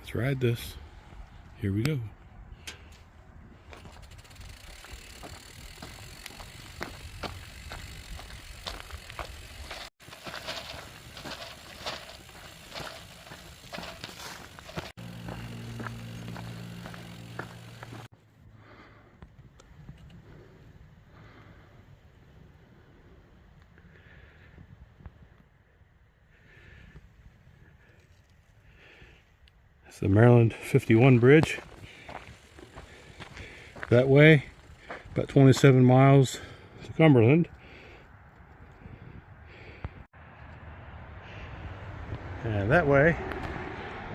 Let's ride this. Here we go. It's the Maryland 51 bridge. That way, about 27 miles to Cumberland. And that way,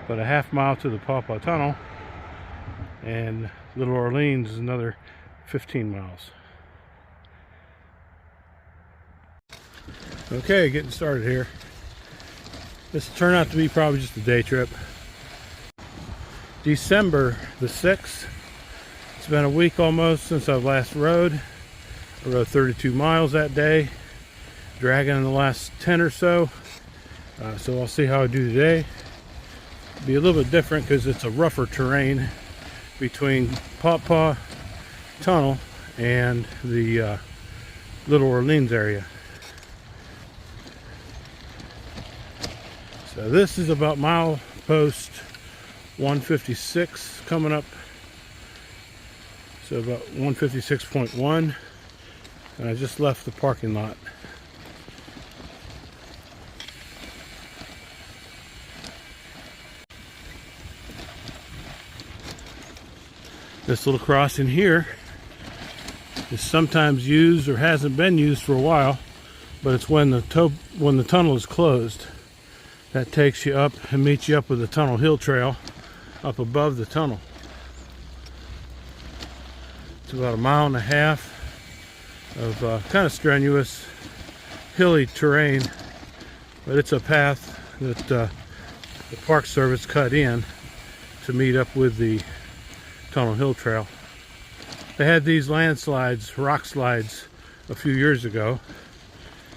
about a half mile to the Paw Paw Tunnel. And Little Orleans is another 15 miles. Okay, getting started here. This will turn out to be probably just a day trip. December the 6th. It's been a week almost since I last rode. I rode 32 miles that day, dragging in the last 10 or so. So I'll see how I do today. Be a little bit different because it's a rougher terrain between Paw Paw Tunnel and the Little Orleans area. So this is about milepost 156 coming up, so about 156.1, and I just left the parking lot. This little crossing here is sometimes used or hasn't been used for a while, but it's when the tunnel is closed. That takes you up and meets you up with the Tunnel Hill Trail up above the tunnel. It's about a mile and a half of kind of strenuous, hilly terrain, but it's a path that the Park Service cut in to meet up with the Tunnel Hill Trail. They had these landslides, rock slides, a few years ago,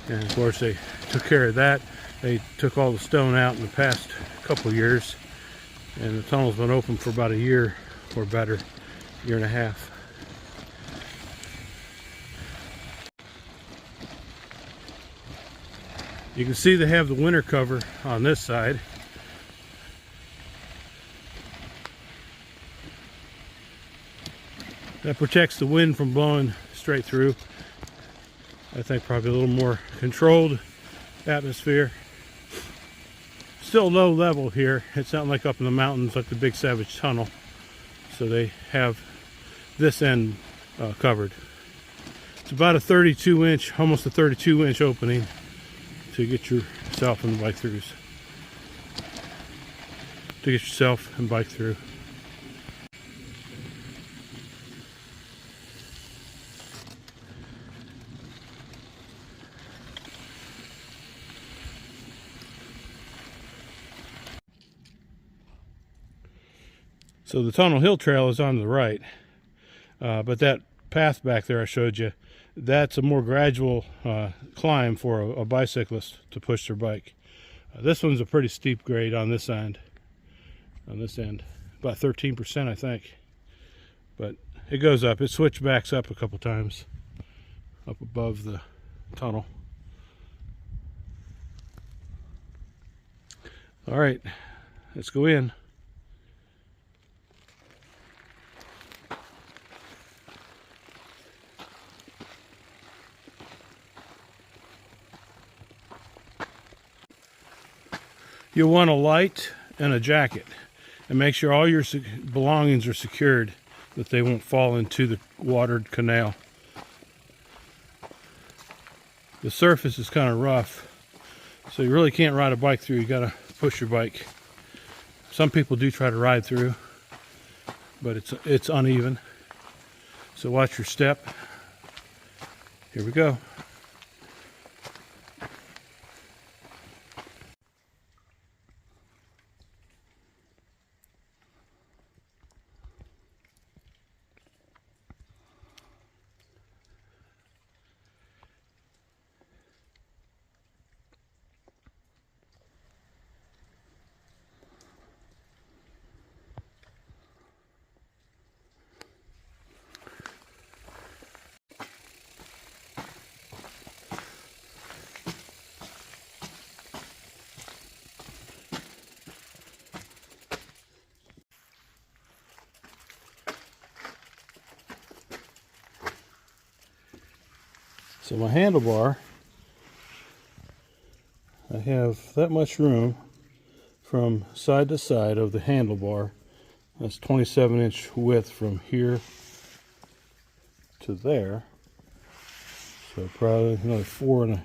and of course they took care of that. They took all the stone out in the past couple years, and the tunnel's been open for about a year or better, year and a half. You can see they have the winter cover on this side. That protects the wind from blowing straight through. I think probably a little more controlled atmosphere. Still low level here. It's not like up in the mountains like the Big Savage Tunnel. So they have this end covered. It's about a 32-inch, almost a 32-inch opening to get yourself and bike throughs. To get yourself and bike through. So the Tunnel Hill Trail is on the right, but that path back there I showed you, that's a more gradual climb for a bicyclist to push their bike. This one's a pretty steep grade on this end. About 13% I think, but it goes up. It switchbacks up a couple times up above the tunnel. All right, let's go in. You'll want a light and a jacket, and make sure all your belongings are secured, that they won't fall into the watered canal. The surface is kind of rough, so you really can't ride a bike through. You gotta push your bike. Some people do try to ride through, but it's uneven. So watch your step. Here we go. So my handlebar, I have that much room from side to side of the handlebar. That's 27-inch width from here to there. So probably another 4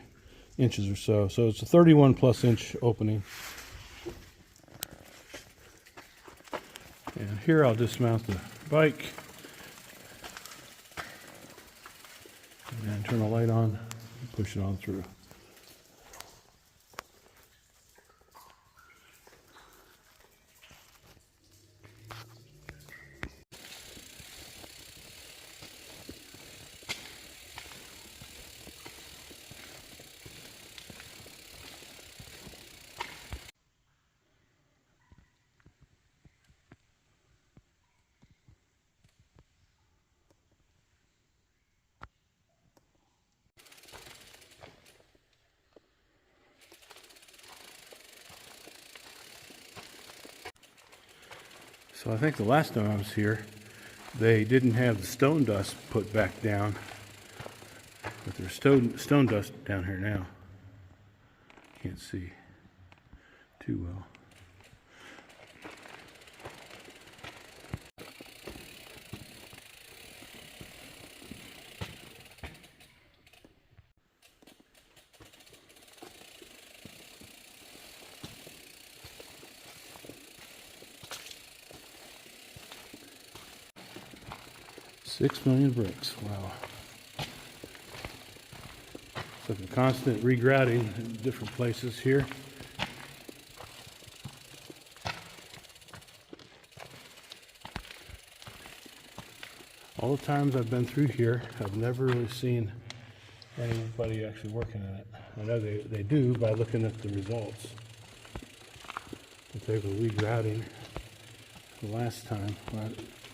inches or so. So it's a 31+ inch opening. And here I'll dismount the bike and turn the light on and push it on through. So I think the last time I was here, they didn't have the stone dust put back down, but there's stone dust down here now. Can't see too well. $6 million bricks, wow. It's like a constant regrouting in different places here. All the times I've been through here, I've never really seen anybody actually working on it. I know they do by looking at the results. But they were regrouting the last time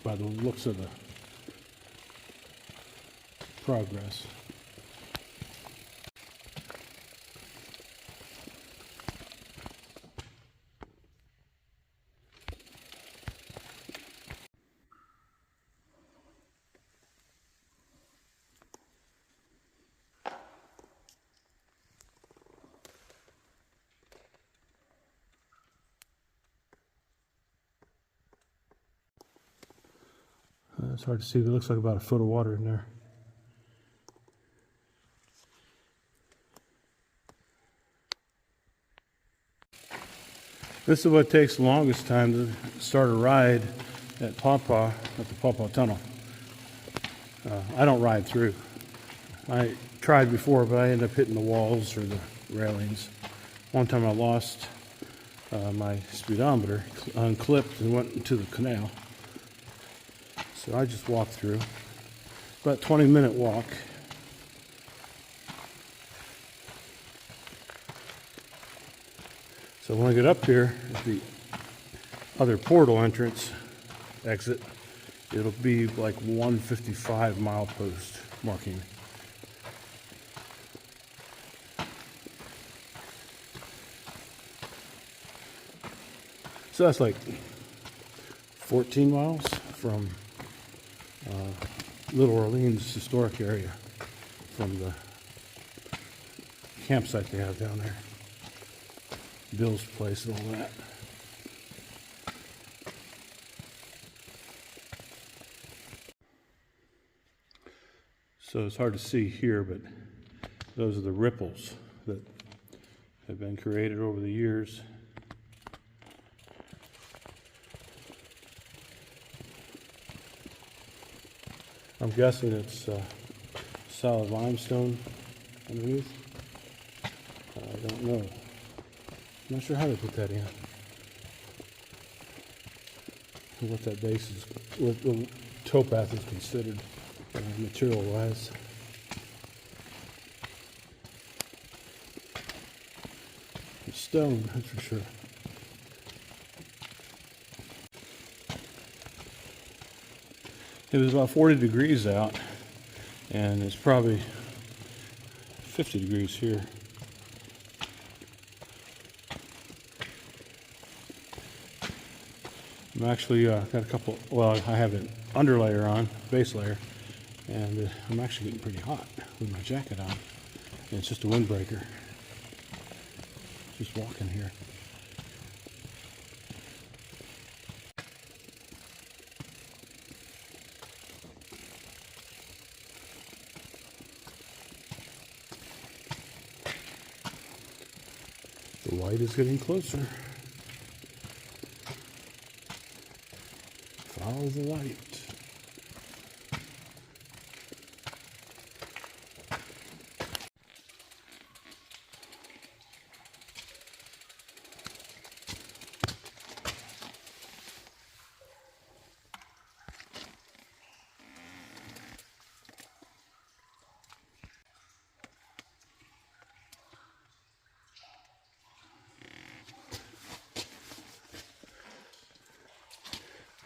by the looks of the progress. It's hard to see, but it looks like about a foot of water in there. This is what takes the longest time to start a ride at Paw Paw, at the Paw Paw Tunnel. I don't ride through. I tried before, but I ended up hitting the walls or the railings. One time I lost my speedometer, unclipped, and went into the canal. So I just walked through. About a 20-minute walk. So when I get up here at the other portal entrance exit, it'll be like 155 milepost marking. So that's like 14 miles from Little Orleans historic area, from the campsite they have down there. Bill's place and all that. So it's hard to see here, but those are the ripples that have been created over the years. I'm guessing it's solid limestone underneath. I don't know. I'm not sure how they put that in. What that base is, what the towpath is considered material-wise. It's stone, that's for sure. It was about 40 degrees out, and it's probably 50 degrees here. I'm actually got a couple, well, I have an underlayer on, base layer, and I'm actually getting pretty hot. with my jacket on. And it's just a windbreaker. Just walking here. The light is getting closer. Follow the light.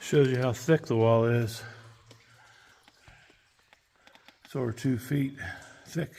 Shows you how thick the wall is. It's over 2 feet thick.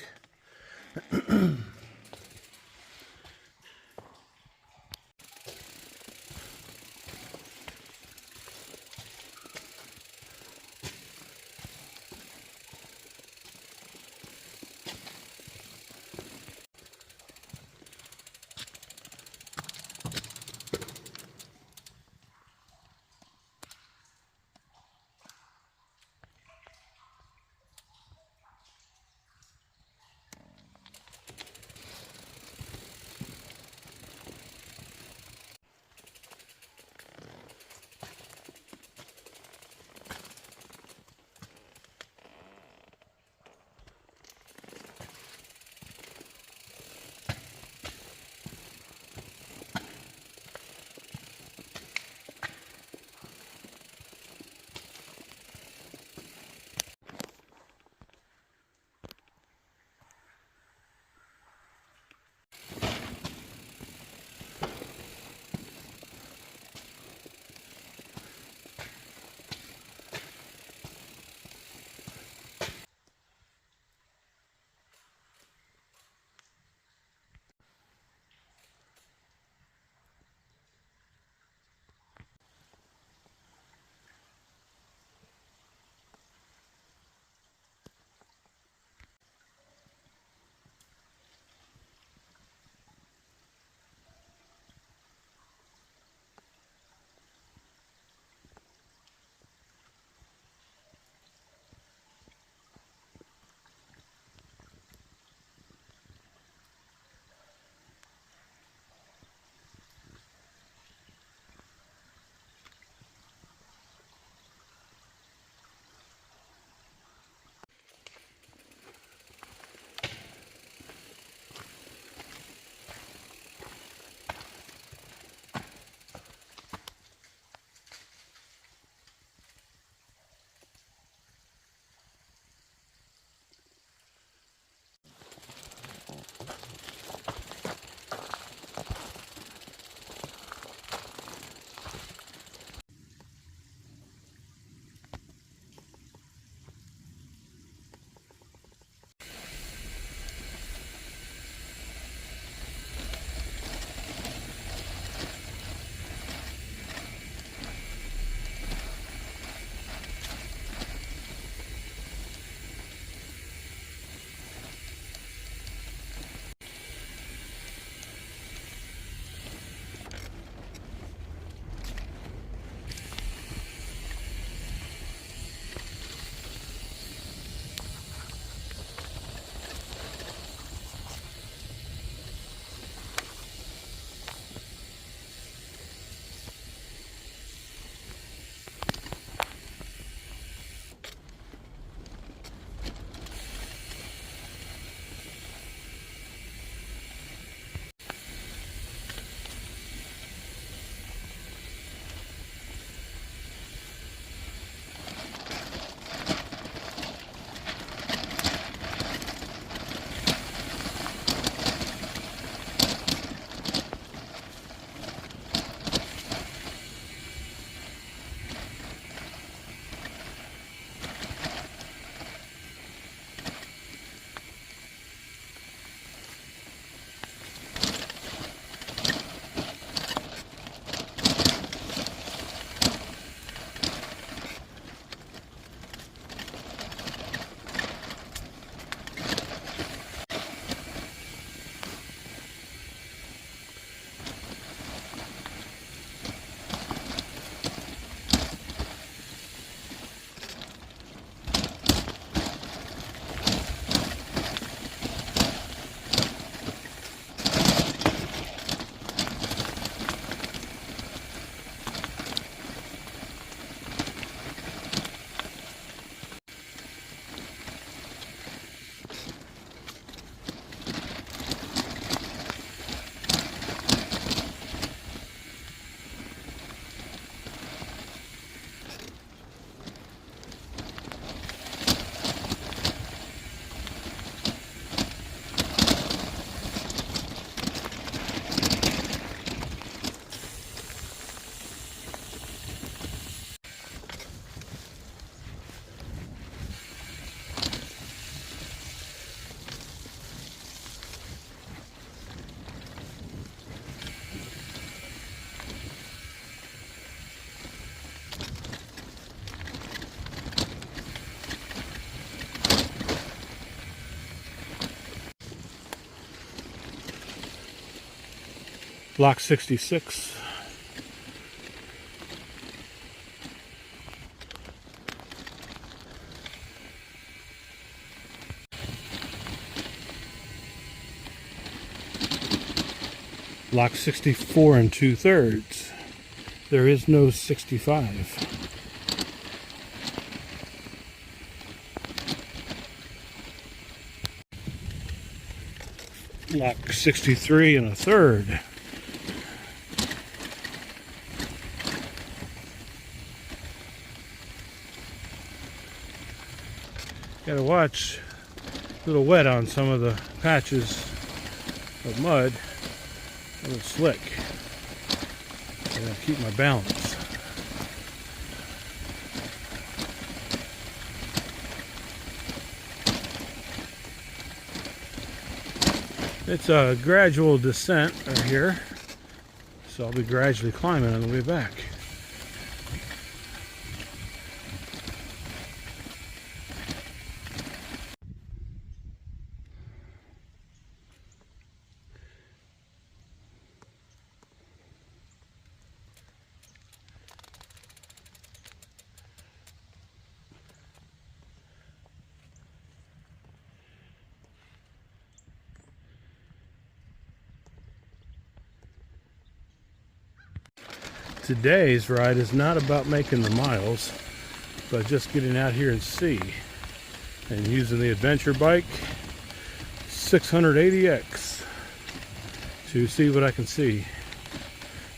Block 66. Block 64 and 2/3. There is no 65. Block 63 and 1/3. Gotta watch, a little wet on some of the patches of mud. A little slick. I gotta keep my balance. It's a gradual descent right here, so I'll be gradually climbing on the way back. Today's ride is not about making the miles, but just getting out here and see, and using the adventure bike 680X to see what I can see,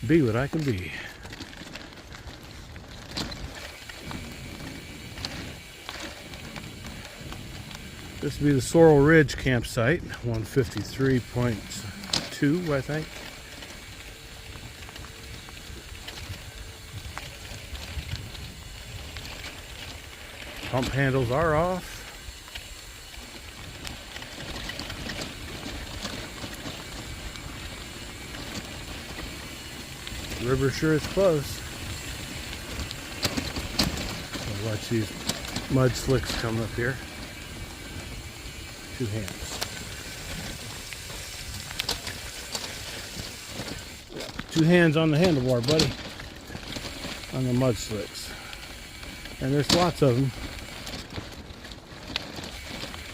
be what I can be. This will be the Sorrel Ridge campsite, 153.2, I think. Pump handles are off. The river sure is close. So watch these mud slicks come up here. 2 hands. 2 hands on the handlebar, buddy. On the mud slicks. And there's lots of them.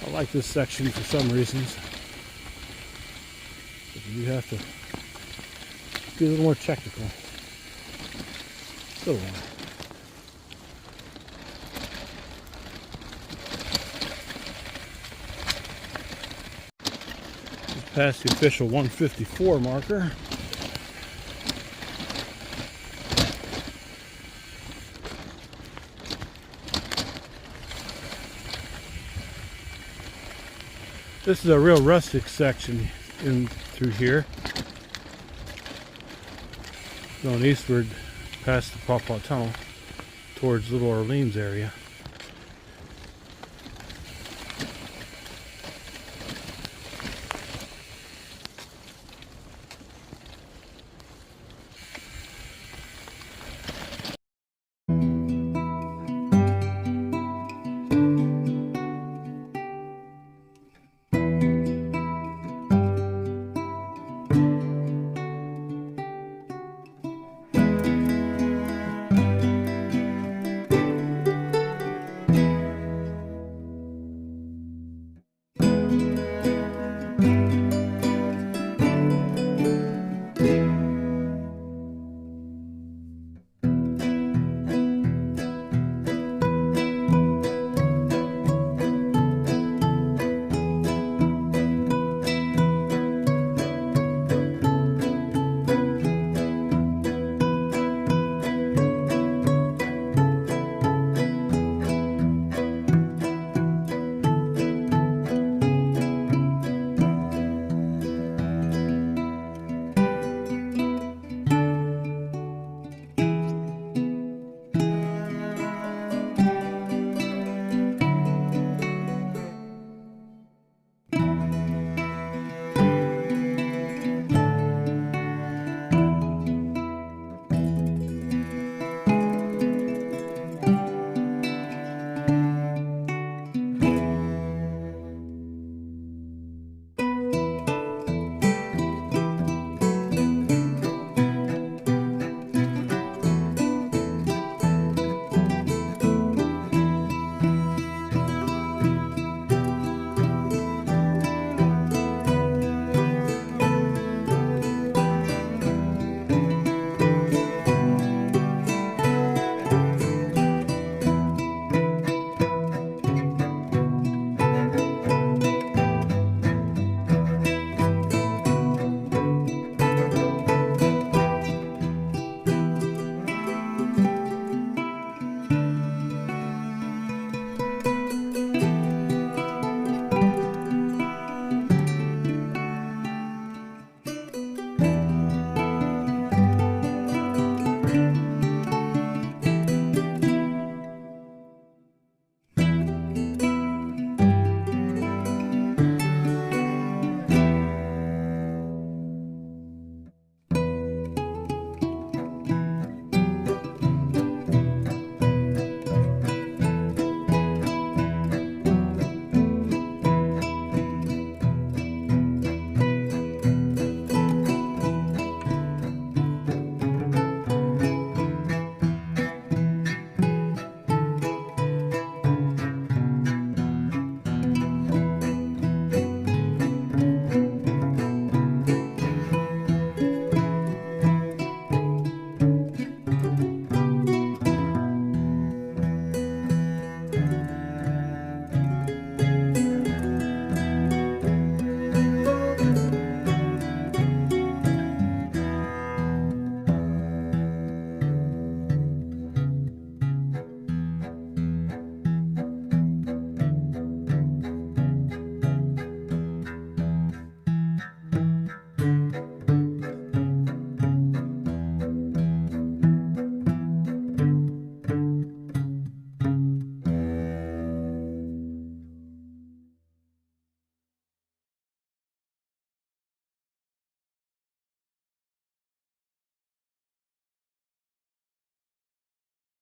I like this section for some reasons. But you have to be a little more technical. Still one. Just past the official 154 marker. This is a real rustic section in through here. Going eastward past the Paw Paw Tunnel towards Little Orleans area.